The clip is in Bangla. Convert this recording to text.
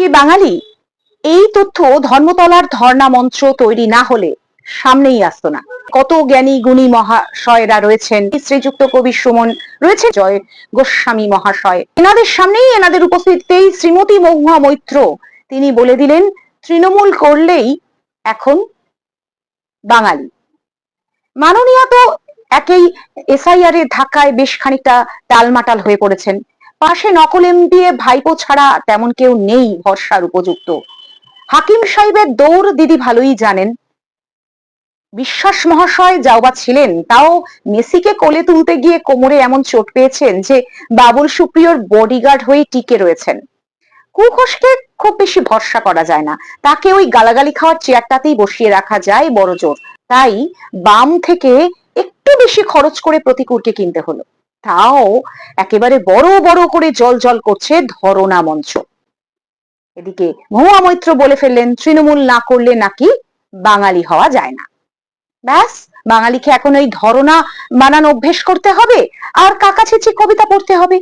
কি বাঙালি? এই তথ্য ধর্মতলার ধর্ণা মঞ্চ তৈরি না হলে সামনেই আসতো না। কত জ্ঞানী গুণী মহাশয়রা রয়েছেন, শ্রীযুক্ত কবি সুমন রয়েছে, জয় গোস্বামী মহাশয়, এনাদের সামনেই, এনাদের উপস্থিতিতেই শ্রীমতী মহুয়া মৈত্র তিনি বলে দিলেন তৃণমূল করলেই এখন বাঙালি। মাননীয়া তো একেই এসআইআর এর ধাক্কায় বেশ খানিকটা টালমাটাল হয়ে পড়েছেন। পাশে নকল এমপিএ ভাইপো ছাড়া তেমন কেউ নেই ভরসার উপযুক্ত। হাকিম সাহেবের দৌড় দিদি ভালোই জানেন। বিশ্বাস মহাশয় যাওবা ছিলেন, তাও মেসিকে কোলে তুলতে গিয়ে কোমরে এমন চোট পেয়েছেন যে বাবুল সুপ্রিয়র বডিগার্ড হয়ে টিকে রয়েছেন। কুঘোষকে খুব বেশি ভরসা করা যায় না, তাকে ওই গালাগালি খাওয়ার চেয়ারটাতেই বসিয়ে রাখা যায় বড় জোর। তাই বাম থেকে একটু বেশি খরচ করে প্রতিকূলকে কিনতে হলো, তাও একেবারে বড় বড় করে জল জল করছে ধরনা মঞ্চ। এদিকে মহুয়া মৈত্র বলে ফেললেন তৃণমূল না করলে নাকি বাঙালি হওয়া যায় না। ব্যাস, বাঙালিকে এখন ওই ধরনা বানানো অভ্যেস করতে হবে আর কাকাছেচি কবিতা পড়তে হবে।